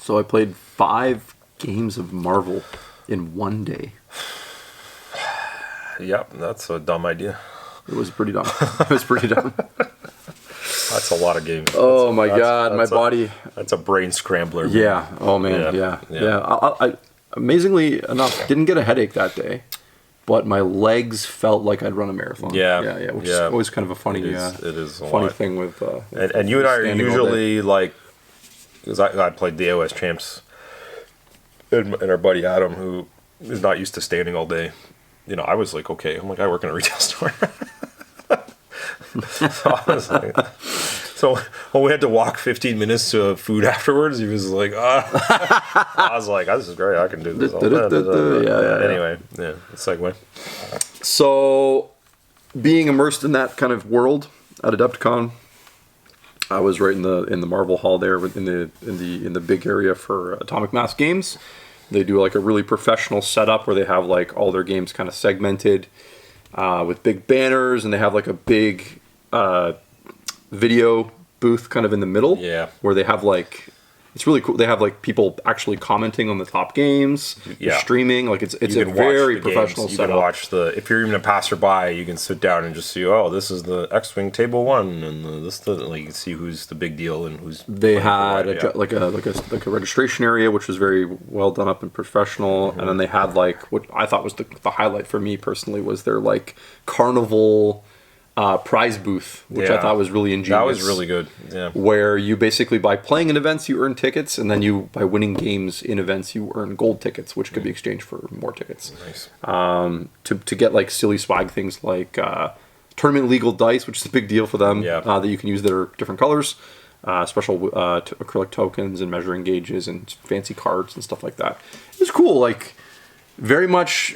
So I played 5 games of Marvel in one day. Yep, that's a dumb idea. It was pretty dumb. That's a lot of games. Oh my god, my body. That's a brain scrambler. Yeah. Oh man. Yeah. I amazingly enough didn't get a headache that day, but my legs felt like I'd run a marathon. Yeah. Which is always kind of a funny, it is a funny thing with. And you and I are usually like, because I played the AOS champs, and our buddy Adam, who is not used to standing all day. You know, I was like, okay, I'm like, I work in a retail store. So I was like, when we had to walk 15 minutes to food afterwards, he was like, I was like, this is great, I can do this all day. Anyway, segue. So, being immersed in that kind of world at Adepticon, I was right in the Marvel Hall there, in the big area for Atomic Mass games. They do like a really professional setup where they have like all their games kind of segmented with big banners, and they have like a big video booth kind of in the middle. Yeah. Where they have like, it's really cool. They have like people actually commenting on the top games, streaming. Like it's a very professional setup. You can watch if you're even a passerby, you can sit down and just see, oh, this is the X-Wing Table 1, and like you can see who's the big deal and who's. They had like a registration area, which was very well done up and professional, and then they had like what I thought was the highlight for me personally was their like carnival prize booth, which I thought was really ingenious. That was really good. Yeah. Where you basically, by playing in events, you earn tickets, and then by winning games in events, you earn gold tickets, which could be exchanged for more tickets. Nice. To get like silly swag things like tournament legal dice, which is a big deal for them. That you can use that are different colors, special acrylic tokens and measuring gauges and fancy cards and stuff like that. It was cool, like very much,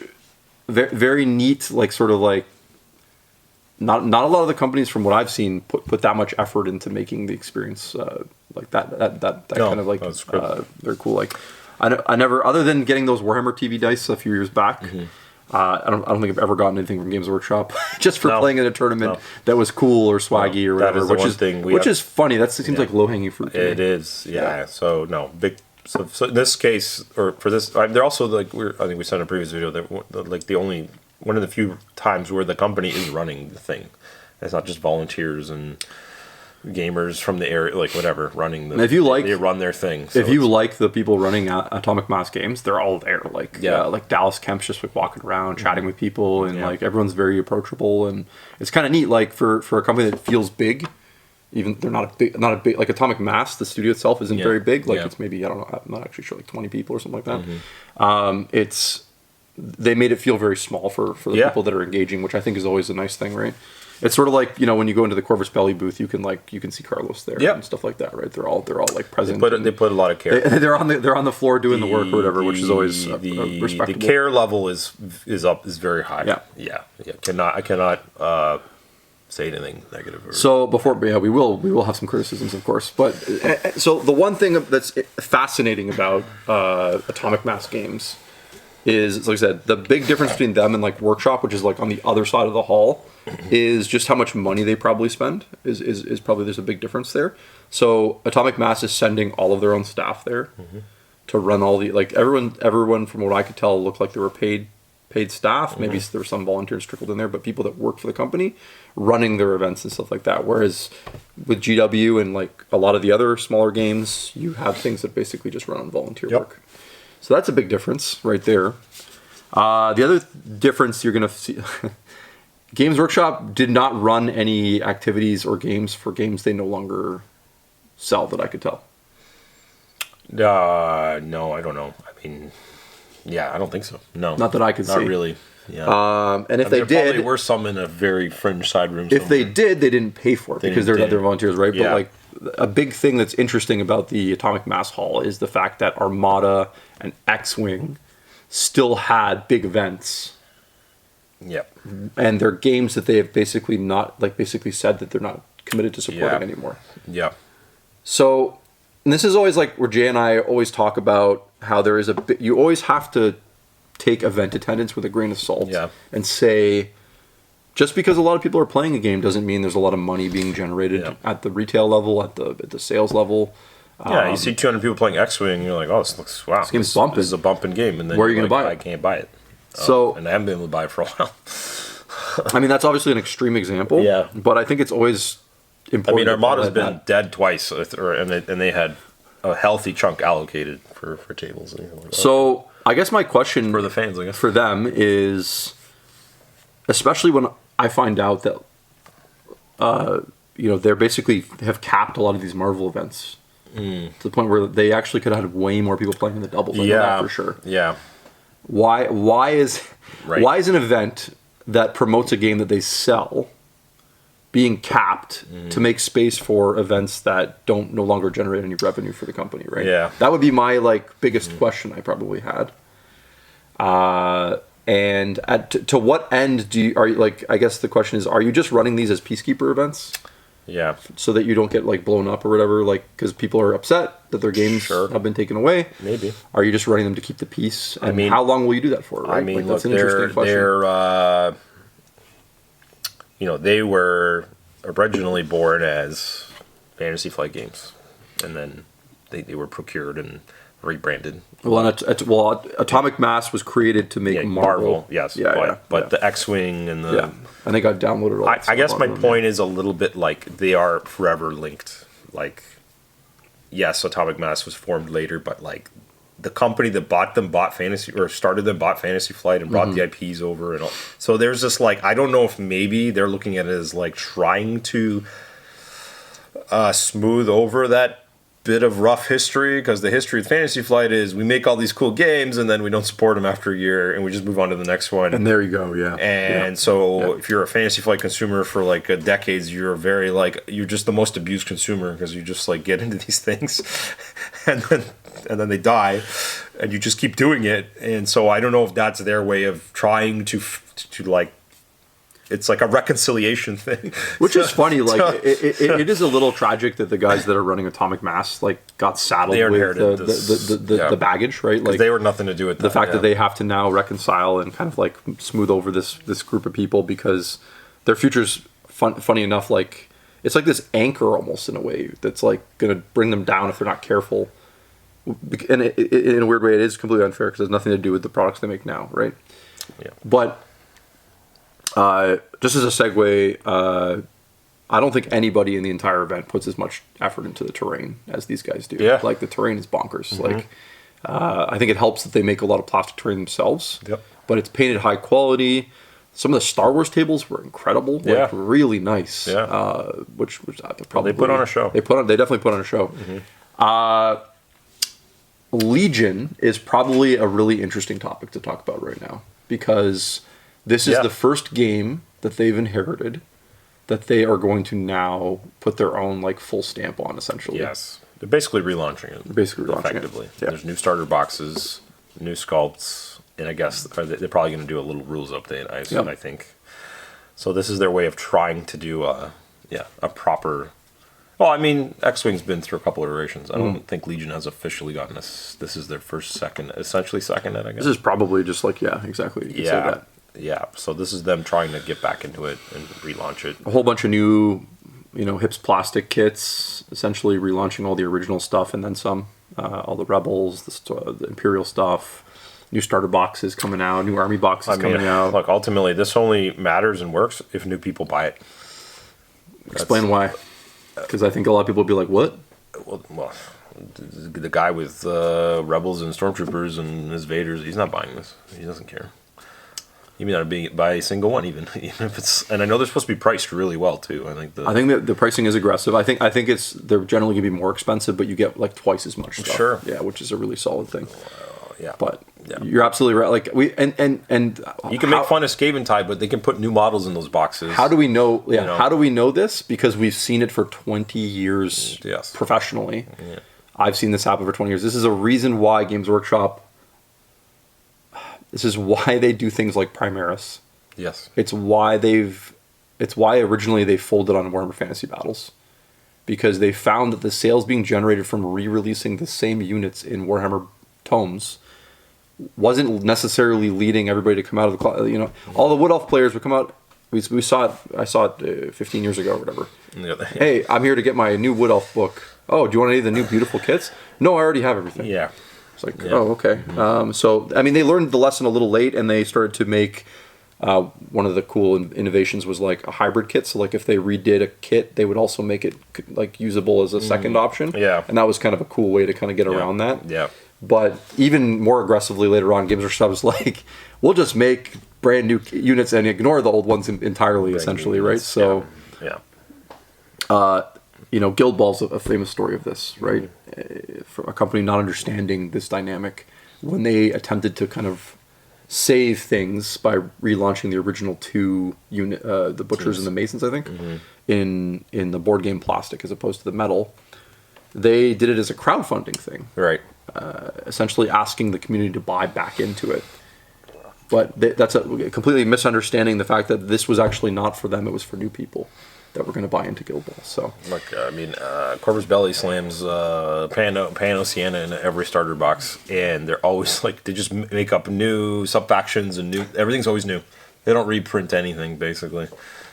very neat, like sort of like. Not a lot of the companies, from what I've seen, put that much effort into making the experience like that kind of like very cool. Like I never, other than getting those Warhammer TV dice a few years back, I don't think I've ever gotten anything from Games Workshop just for playing in a tournament that was cool or swaggy or whatever. Which is funny. That seems like low hanging fruit. It is, yeah. So no big. So in this case, or for this, they're also like I think we said in a previous video that like the only. One of the few times where the company is running the thing. It's not just volunteers and gamers from the area, like whatever, running the. They run their thing. So if you like the people running Atomic Mass games, they're all there. Like like Dallas Kemp's just like walking around, chatting with people, and like everyone's very approachable, and it's kind of neat. Like for a company that feels big, even they're not a big like Atomic Mass. The studio itself isn't very big. Like it's maybe, I don't know, I'm not actually sure, like 20 people or something like that. They made it feel very small for the people that are engaging, which I think is always a nice thing, right? It's sort of like, you know, when you go into the Corvus Belli booth, you can see Carlos there and stuff like that, right? They're all like present. They put a lot of care. They're on the floor doing the work or whatever, which is always respectable. The care level is very high. I cannot say anything negative. So we will have some criticisms, of course. But so the one thing that's fascinating about Atomic Mass games is, like I said, the big difference between them and like Workshop, which is like on the other side of the hall, is just how much money they probably spend. Is probably, there's a big difference there. So Atomic Mass is sending all of their own staff there to run all the, like everyone from what I could tell looked like they were paid staff. Maybe there were some volunteers trickled in there, but people that work for the company running their events and stuff like that. Whereas with GW and like a lot of the other smaller games, you have things that basically just run on volunteer work. So that's a big difference right there. The other difference you're going to see, Games Workshop did not run any activities or games for games they no longer sell that I could tell. No, I don't know. I mean, I don't think so. No. Not that I could see. Not really. Yeah. And if they did, there were some in a very fringe side room. If they did, they didn't pay for it because they're volunteers, right? Yeah. But like a big thing that's interesting about the Atomic Mass Hall is the fact that Armada and X-Wing still had big events. Yep. And they're games that they have basically said that they're not committed to supporting anymore. Yeah. So, and this is always like where Jay and I always talk about how there is you always have to take event attendance with a grain of salt and say, just because a lot of people are playing a game doesn't mean there's a lot of money being generated at the retail level, at the sales level. Yeah, you see 200 people playing X-Wing, and you're like, oh, this looks, wow. This game's bumping. This is a bumping game. And then where are you going to buy it? I can't buy it. So, and I haven't been able to buy it for a while. I mean, that's obviously an extreme example. Yeah. But I think it's always important. I mean, Armada's been dead twice, and they had a healthy chunk allocated for tables. So, I guess my question for the fans, I guess, for them is, especially when I find out that, they're basically have capped a lot of these Marvel events to the point where they actually could have had way more people playing in the doubles. I know that for sure. Yeah. Why is an event that promotes a game that they sell being capped to make space for events that don't no longer generate any revenue for the company, right? Yeah. That would be my biggest question I probably had. And to what end I guess the question is, are you just running these as peacekeeper events? Yeah. So that you don't get blown up or whatever, because people are upset that their games have been taken away. Maybe. Are you just running them to keep the peace? And how long will you do that for? Right? I mean, that's an interesting question. They were originally born as Fantasy Flight games, and then they were procured and rebranded. Well, Atomic Mass was created to make Marvel. Yes. Yeah, but the X-Wing and the... Yeah, and they got downloaded all I guess my point is a little bit they are forever linked. Yes, Atomic Mass was formed later, but the company that bought Fantasy Flight and brought the IPs over and all. So there's this I don't know if maybe they're looking at it as trying to smooth over that bit of rough history, because the history of Fantasy Flight is we make all these cool games and then we don't support them after a year and we just move on to the next one. And there you go, yeah. And if you're a Fantasy Flight consumer for decades, you're very you're just the most abused consumer, because you just get into these things and then they die and you just keep doing it. And so I don't know if that's their way of trying to it's a reconciliation thing, which is funny. It is a little tragic that the guys that are running Atomic Mass got saddled with the baggage, right? They were nothing to do with the fact that they have to now reconcile and kind of smooth over this group of people, because their future's funny enough. It's this anchor almost in a way that's going to bring them down if they're not careful. And in a weird way, it is completely unfair because it has nothing to do with the products they make now, right? Yeah. But just as a segue, I don't think anybody in the entire event puts as much effort into the terrain as these guys do. Yeah. The terrain is bonkers. I think it helps that they make a lot of plastic terrain themselves. Yep. But it's painted high quality. Some of the Star Wars tables were incredible. Really nice. Yeah. Which probably they put on a show. They definitely put on a show. Legion is probably a really interesting topic to talk about right now, because this is the first game that they've inherited that they are going to now put their own full stamp on, essentially. Yes. They're basically relaunching it. Effectively. Yeah. There's new starter boxes, new sculpts, and I guess they're probably going to do a little rules update, I think. So this is their way of trying to do a proper... Well, I mean, X-Wing's been through a couple iterations. I don't think Legion has officially gotten this. This is their essentially second it, I guess. This is probably just exactly. You could say that. Yeah, so this is them trying to get back into it and relaunch it. A whole bunch of new, Hips plastic kits, essentially relaunching all the original stuff and then some. All the Rebels, the Imperial stuff, new starter boxes coming out, new army boxes coming out. Look, ultimately, this only matters and works if new people buy it. Explain why. Because I think a lot of people will be like, what? Well, the guy with Rebels and Stormtroopers and his Vaders, he's not buying this. He doesn't care. He may not buy a single one, even if it's. And I know they're supposed to be priced really well too. I think that the pricing is aggressive. I think they're generally going to be more expensive, but you get twice as much stuff. Sure. Yeah, which is a really solid thing. Yeah. But you're absolutely right. And you can make fun of Skaven Tide, but they can put new models in those boxes. How do we know? Yeah. How do we know this? Because we've seen it for 20 years professionally. Yeah. I've seen this happen for 20 years. This is a reason why Games Workshop. This is why they do things like Primaris. Yes. It's why originally they folded on Warhammer Fantasy Battles. Because they found that the sales being generated from re-releasing the same units in Warhammer tomes wasn't necessarily leading everybody to come out of the all the Wood Elf players would come out. I saw it 15 years ago or whatever. Yeah. Hey, I'm here to get my new Wood Elf book. oh, do you want any of the new beautiful kits? No, I already have everything. Yeah. It's like, oh, okay. So, I mean, they learned the lesson a little late, and they started to make, one of the cool innovations was like a hybrid kit. So, like, if they redid a kit, they would also make it, like, usable as a second option. Yeah. And that was kind of a cool way to kind of get around that. Yeah. But even more aggressively later on, Games Workshop was like, we'll just make brand new units and ignore the old ones entirely, essentially, right? So, you know, Guild Ball's a famous story of this, right? For a company not understanding this dynamic, when they attempted to kind of save things by relaunching the original two unit, the Butchers and the Masons, I think, in the board game plastic as opposed to the metal, they did it as a crowdfunding thing. Right. Essentially asking the community to buy back into it. But that's a completely misunderstanding the fact that this was actually not for them, it was for new people that were going to buy into Guild Ball. So, like, I mean, Corvus Belli slams Pan Sienna in every starter box, and they're always like, they just make up new sub-factions and new, everything's always new. They don't reprint anything, basically.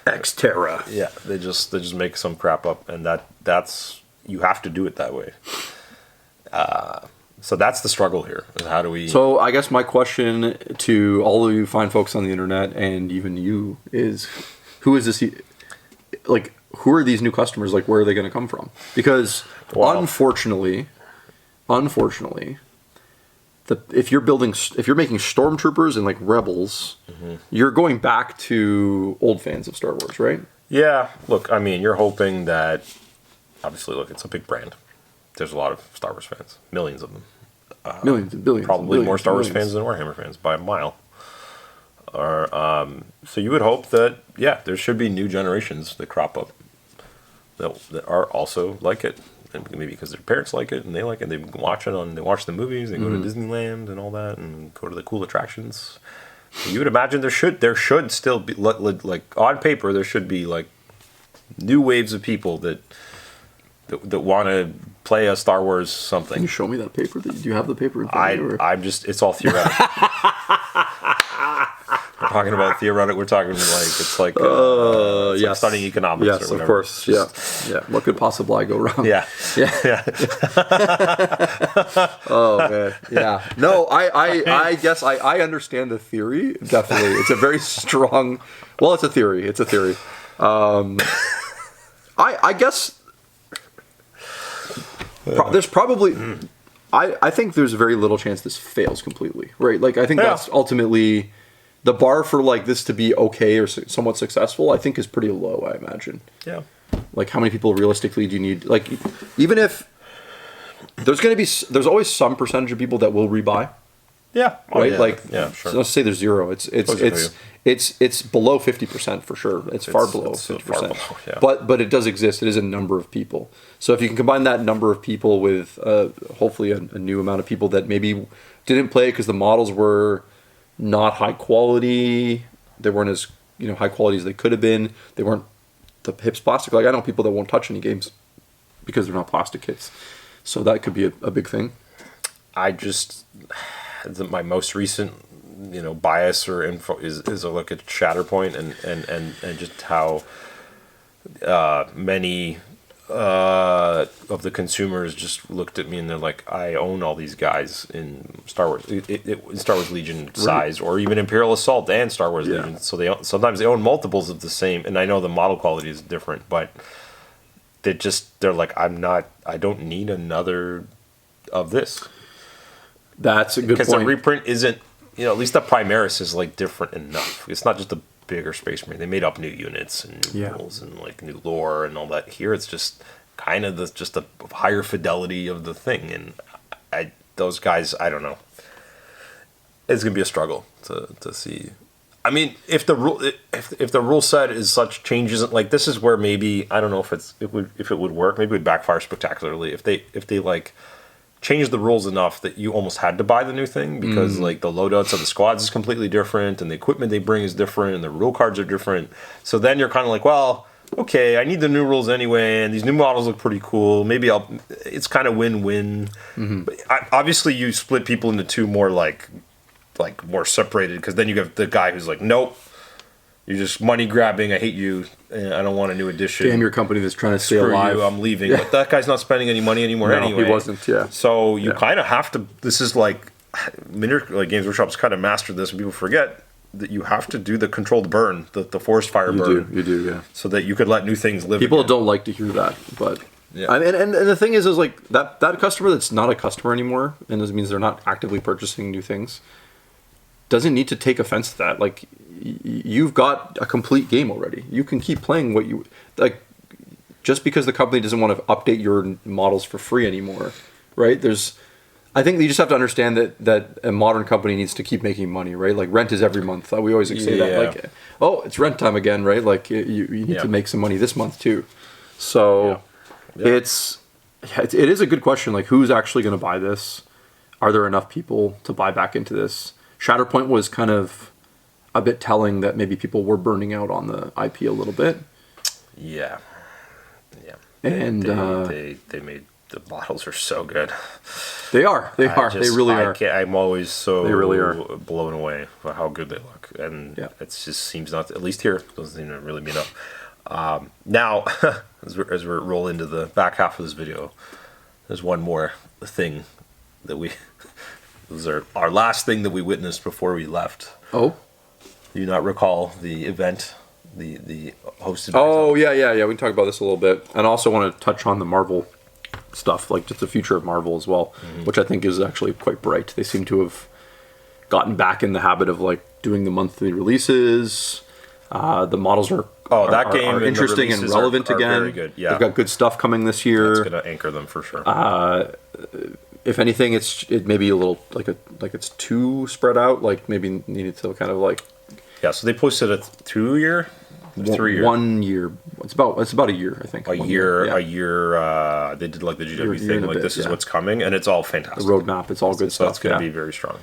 Xterra. Yeah, they just make some crap up, and that's, you have to do it that way. So that's the struggle here. Is how do we? So I guess my question to all of you fine folks on the internet and even you is, who is this? Like, who are these new customers? Like, where are they going to come from? Because unfortunately, if you're making stormtroopers and like rebels, you're going back to old fans of Star Wars, right? Yeah. Look, I mean, you're hoping that. Obviously, look, it's a big brand. There's a lot of Star Wars fans, millions of them. Millions and billions. Probably billions, more Star Wars millions. fans than Warhammer fans by a mile. Or so you would hope that there should be new generations that crop up that are also like it, and maybe because their parents like it and they like it, they watch the movies, they go to Disneyland and all that, and go to the cool attractions. So you would imagine there should still be like on paper there should be like new waves of people that want to play a Star Wars something. Can you show me that paper? Do you have the paper in front of you? I'm just, it's all theoretical. We're talking about theoretic. We're talking like, it's like, yes. studying economics yes, or whatever. Of course. Yeah. What could possibly go wrong? Yeah. Oh man. Yeah. No, I guess I understand the theory. Definitely. It's a very strong, well, it's a theory. I guess there's probably, I think there's very little chance this fails completely, right? Like, I think that's ultimately the bar for like this to be okay or somewhat successful, I think is pretty low, I imagine. Yeah. Like, how many people realistically do you need? Like, even if there's always some percentage of people that will rebuy. Yeah. Right. Like, sure. So let's say there's zero. It's below 50% for sure. It's far below 50%. Yeah. But it does exist. It is a number of people. So if you can combine that number of people with hopefully a new amount of people that maybe didn't play because the models were not high quality, they weren't as high quality as they could have been. They weren't the hips plastic. Like, I know people that won't touch any games because they're not plastic kits. So that could be a big thing. My most recent bias or info is a look at Shatterpoint and just how many of the consumers just looked at me and they're like, I own all these guys in Star Wars, Star Wars Legion size, or even Imperial Assault and Star Wars Legion. So sometimes they own multiples of the same, and I know the model quality is different, but they're like, I don't need another of this. That's a good point. Because the reprint isn't, at least the Primaris is like different enough. It's not just a bigger Space Marine. They made up new units and new rules and like new lore and all that. Here it's just kind of just a higher fidelity of the thing. And those guys, I don't know. It's gonna be a struggle to see. I mean, if the rule set is such changes, like this is where maybe I don't know if it would work. Maybe it would backfire spectacularly if they like changed the rules enough that you almost had to buy the new thing because like the loadouts of the squads is completely different and the equipment they bring is different and the rule cards are different. So then you're kind of like, well, okay, I need the new rules anyway, and these new models look pretty cool. Maybe it's kind of win-win. But obviously, you split people into two more like more separated because then you have the guy who's like, nope, You're just money grabbing. I hate you. I don't want a new edition. Damn your company that's trying to stay Screw alive. you, I'm leaving. But that guy's not spending any money anymore anyway. He wasn't, yeah. So you kind of have to. This is like Games Workshop's kind of mastered this, and people forget that you have to do the controlled burn, the forest fire burn. You do, yeah. So that you could let new things live. People again. don't like to hear that, but Yeah. and the thing is like that customer that's not a customer anymore, and this means they're not actively purchasing new things, doesn't need to take offense to that. Like you've got a complete game already. You can keep playing what you like. Just because the company doesn't want to update your models for free anymore, right? I think you just have to understand that a modern company needs to keep making money, right? Like rent is every month. We always say that. Like, oh, it's rent time again, right? Like you need to make some money this month too. So it is a good question. Like who's actually going to buy this? Are there enough people to buy back into this? Shatterpoint was kind of a bit telling that maybe people were burning out on the IP a little bit. Yeah. And they made the models are so good. They are. They really are. I'm always so They really are. blown away by how good they look, and it just seems not. At least here, doesn't seem to really mean up. Now, as we roll into the back half of this video, there's one more thing that we. This is our last thing that we witnessed before we left. Oh, do you not recall the event? The hosted. Oh yeah. We can talk about this a little bit, and I also want to touch on the Marvel stuff, like just the future of Marvel as well, which I think is actually quite bright. They seem to have gotten back in the habit of like doing the monthly releases. The models are interesting and relevant again. Very good. Yeah, they've got good stuff coming this year. That's going to anchor them for sure. If anything, it may be a little like it's too spread out. Like maybe needed to kind of like. Yeah, so they posted a 2 year, 3 year, 1 year. It's about a year, I think. A year. They did like the GW thing. Like this is what's coming, and it's all fantastic. The roadmap, it's all good stuff. So it's going to be very strong.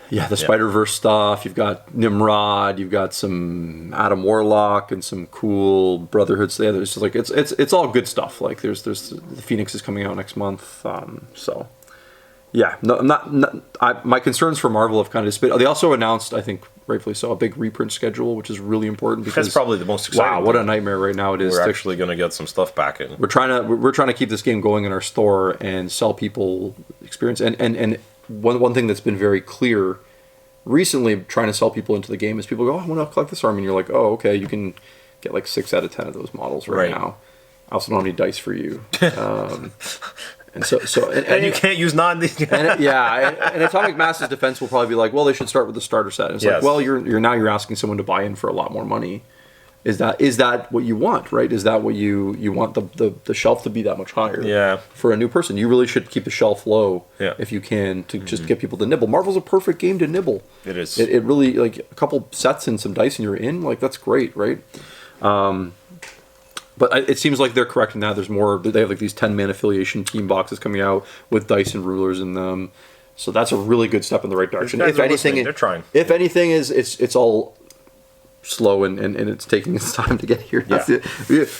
Yeah. The Spider-Verse stuff. You've got Nimrod. You've got some Adam Warlock and some cool Brotherhoods. Yeah, there's just like it's all good stuff. Like there's the Phoenix is coming out next month. So. Yeah, my concerns for Marvel have kind of dissipated. They also announced, I think, rightfully so, a big reprint schedule, which is really important because that's probably the most exciting. Wow, what a nightmare right now it is. We're actually going to get some stuff back in. We're trying to keep this game going in our store and sell people experience. And one thing that's been very clear recently, trying to sell people into the game is people go, oh, I want to collect this army, and you're like, oh, okay, you can get like 6 out of 10 of those models right now. I also don't have any dice for you. And you can't use and Atomic Mass's defense will probably be like, well, they should start with the starter set. And it's like, well, you're asking someone to buy in for a lot more money. Is that what you want, right? Is that what you want the shelf to be that much higher? Yeah. For a new person, you really should keep the shelf low if you can to just get people to nibble. Marvel's a perfect game to nibble. It is. It really like a couple sets and some dice and you're in. Like that's great, right? But it seems like they're correcting that. There's more. They have like these 10-man affiliation team boxes coming out with dice and rulers in them. So that's a really good step in the right direction. If anything, they're trying. If anything, it's all slow and it's taking its time to get here. That's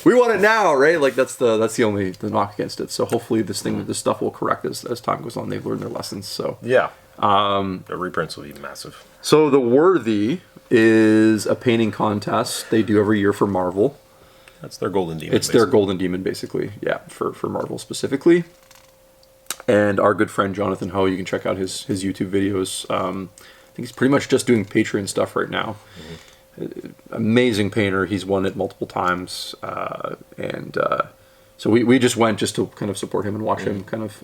we want it now, right? Like that's the only knock against it. So hopefully this stuff will correct as time goes on. They've learned their lessons. So the reprints will be massive. So the Worthy is a painting contest they do every year for Marvel. That's their golden demon. It's their golden demon, basically. Yeah, for Marvel specifically. And our good friend Jonathan Ho, you can check out his YouTube videos. I think he's pretty much just doing Patreon stuff right now. Amazing painter. He's won it multiple times. So we just went just to kind of support him and watch him kind of.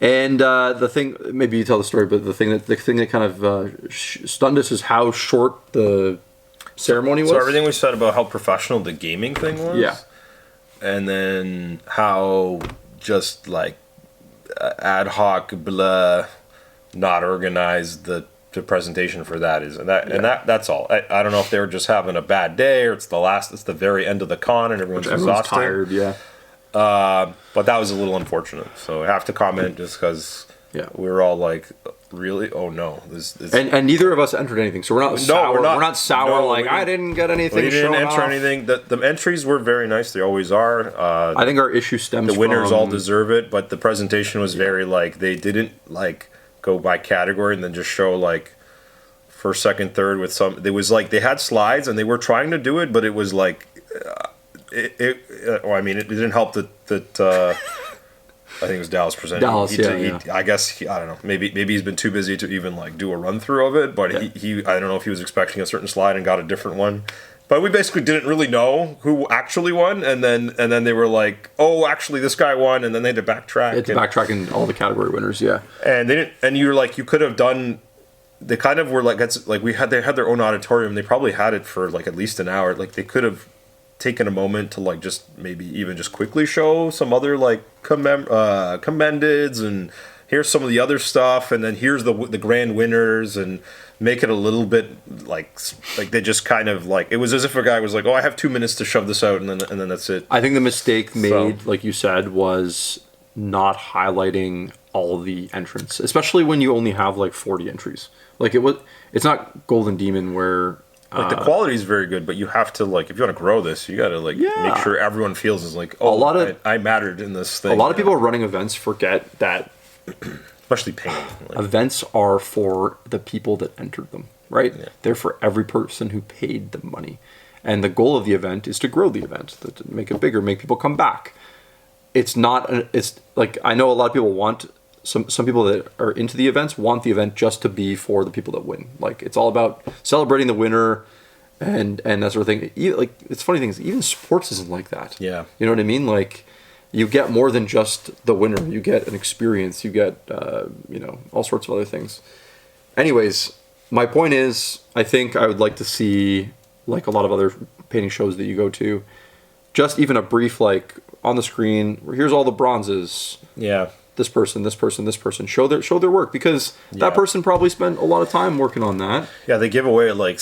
And the thing, maybe you tell the story, but the thing that kind of stunned us is how short the ceremony was. So everything we said about how professional the gaming thing was. Yeah. And then how just like ad hoc, blah, not organized the presentation for that is, and that's all. I don't know if they were just having a bad day or it's the very end of the con and everyone's exhausted. Tired, yeah. But that was a little unfortunate. So I have to comment just because we were all like, really? Oh no! And neither of us entered anything, so we're not sour. We're not sour. I didn't get anything. We didn't enter anything. The entries were very nice. They always are. I think our issue stems from... The winners all deserve it, but the presentation was very like, they didn't like go by category and then just show like first, second, third with some. There was like they had slides and they were trying to do it, but it was like well, I mean, it didn't help that I think it was Dallas presenting. I guess I don't know. Maybe he's been too busy to even like do a run through of it. But he I don't know if he was expecting a certain slide and got a different one. But we basically didn't really know who actually won, and then they were like, "Oh, actually, this guy won," and then they had to backtrack. Backtracking all the category winners, yeah. And they didn't. And you were like, you could have done. They kind of were like, it's like they had their own auditorium. They probably had it for like at least an hour. Like they could have taken a moment to like just maybe even just quickly show some other like commendeds, and here's some of the other stuff, and then here's the grand winners, and make it a little bit like they just kind of like it was as if a guy was like, oh, I have 2 minutes to shove this out, and then that's it. I think the mistake made, like you said, was not highlighting all the entrants, especially when you only have like 40 entries. Like it's not Golden Demon where like the quality is very good, but you have to like if you want to grow this, you got to like make sure everyone feels is like, oh, I mattered in this thing. A lot of people running events forget that. Especially painting. Events are for the people that entered them, right? Yeah. They're for every person who paid the money. And the goal of the event is to grow the event, to make it bigger, make people come back. It's not, it's like, I know a lot of people want, some people that are into the events want the event just to be for the people that win. Like, it's all about celebrating the winner and that sort of thing. Like, it's funny things, even sports isn't like that. Yeah. You know what I mean? Like, you get more than just the winner. You get an experience. You get, all sorts of other things. Anyways, my point is, I think I would like to see, like a lot of other painting shows that you go to, just even a brief, like, on the screen, here's all the bronzes. Yeah. This person, this person, this person. Show their work, because that person probably spent a lot of time working on that. Yeah, they give away, like,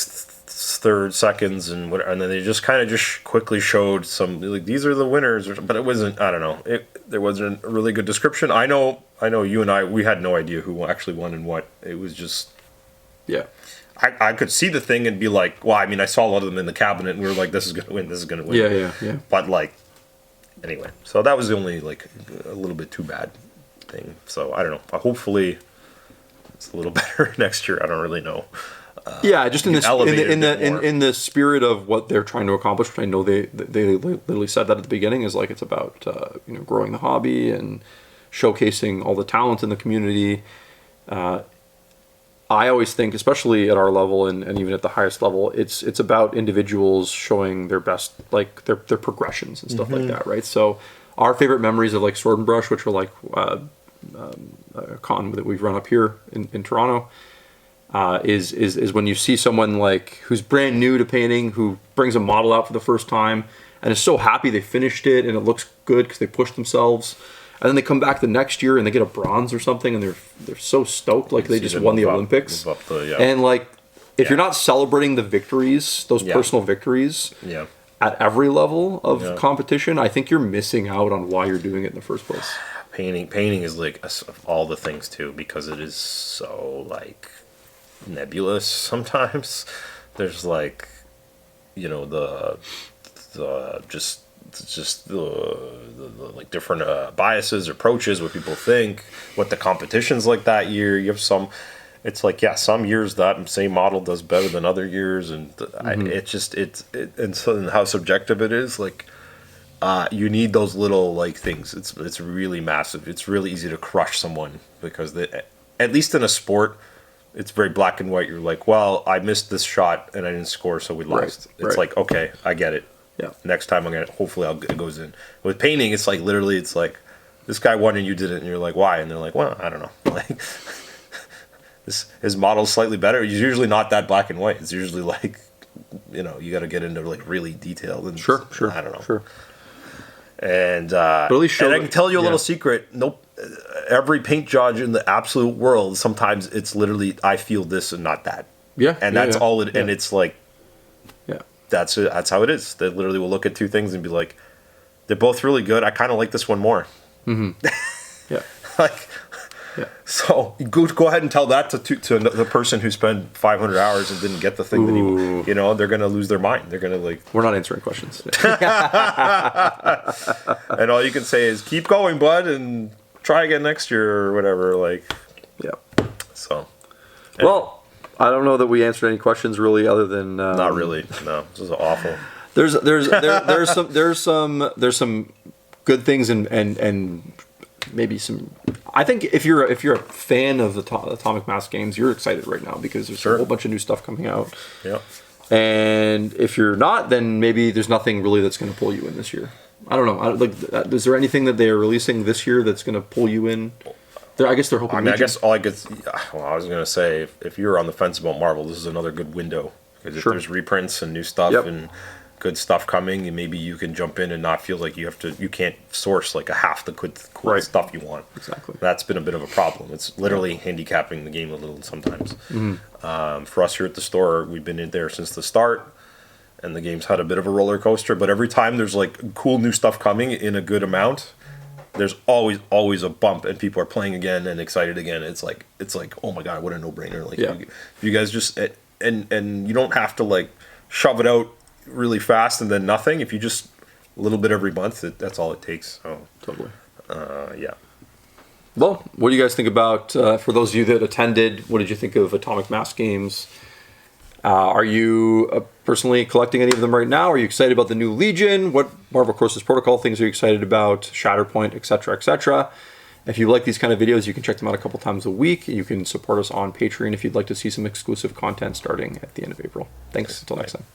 third seconds and whatever, and then they just kind of just quickly showed some like these are the winners, but it wasn't. I don't know. There wasn't a really good description. I know. You and I, we had no idea who actually won and what. It was just. Yeah. I could see the thing and be like, well, I mean, I saw a lot of them in the cabinet, and we were like, this is gonna win. This is gonna win. Yeah. But like, anyway, so that was the only like a little bit too bad thing. So I don't know. Hopefully, it's a little better next year. I don't really know. Just in the spirit of what they're trying to accomplish, which I know they literally said that at the beginning, is like it's about growing the hobby and showcasing all the talent in the community. I always think, especially at our level and even at the highest level, it's about individuals showing their best, like their progressions and stuff like that, right? So our favorite memories of like Sword and Brush, which are like a con that we've run up here in Toronto. Is when you see someone like who's brand new to painting, who brings a model out for the first time and is so happy they finished it and it looks good because they pushed themselves, and then they come back the next year and they get a bronze or something and they're so stoked, like they just won the Olympics. And like if you're not celebrating the victories, those personal victories, at every level of competition, I think you're missing out on why you're doing it in the first place. Painting is like of all the things too, because it is so like nebulous sometimes. There's like the like different biases, approaches, what people think, what the competition's like that year. You have some, it's like some years that same model does better than other years, and and so how subjective it is. Like you need those little like things. It's really massive. It's really easy to crush someone because at least in a sport, it's very black and white. You're like, well, I missed this shot and I didn't score, so we lost. It's like, okay, I get it. Yeah. Next time hopefully it goes in. With painting, it's like literally, it's like this guy won and you didn't, and you're like, why? And they're like, well, I don't know. Like his model's slightly better. It's usually not that black and white. It's usually like, you got to get into like really detailed and sure. I don't know. Sure. And I can tell you a little secret. Nope. Every paint judge in the absolute world, sometimes it's literally, I feel this and not that. Yeah. And that's all it, and it's like, that's it. That's how it is. They literally will look at two things and be like, they're both really good. I kind of like this one more. Mm-hmm. Yeah. So go ahead and tell that to the person who spent 500 hours and didn't get the thing that they're going to lose their mind. They're going to like... We're not answering questions. And all you can say is, keep going, bud, and try again next year or whatever. Like, yeah. So... Well, I don't know that we answered any questions really, other than Not really. No, this is awful. There's some good things and maybe some. I think if you're a fan of the Atomic Mass games, you're excited right now because there's a whole bunch of new stuff coming out. Yep. And if you're not, then maybe there's nothing really that's going to pull you in this year. I don't know. Is there anything that they are releasing this year that's going to pull you in? I guess they're hoping. I mean, I guess all I could. Well, I was going to say, if you're on the fence about Marvel, this is another good window. Because if there's reprints and new stuff and good stuff coming, and maybe you can jump in and not feel like you can't source like a half the cool stuff you want. Exactly. That's been a bit of a problem. It's literally handicapping the game a little sometimes. For us here at the store, we've been in there since the start, and the game's had a bit of a roller coaster. But every time there's like cool new stuff coming in a good amount, there's always a bump, and people are playing again and excited again. It's like oh my god, what a no brainer! Like you guys just and you don't have to like shove it out really fast and then nothing. If you just a little bit every month, that's all it takes. So totally. Yeah. Well, what do you guys think about, for those of you that attended, what did you think of Atomic Mass games? Are you personally collecting any of them right now? Are you excited about the new Legion? What Marvel Crisis Protocol things are you excited about? Shatterpoint, etc., etc. If you like these kind of videos, you can check them out a couple times a week. You can support us on Patreon if you'd like to see some exclusive content starting at the end of April. Thanks. Until next time.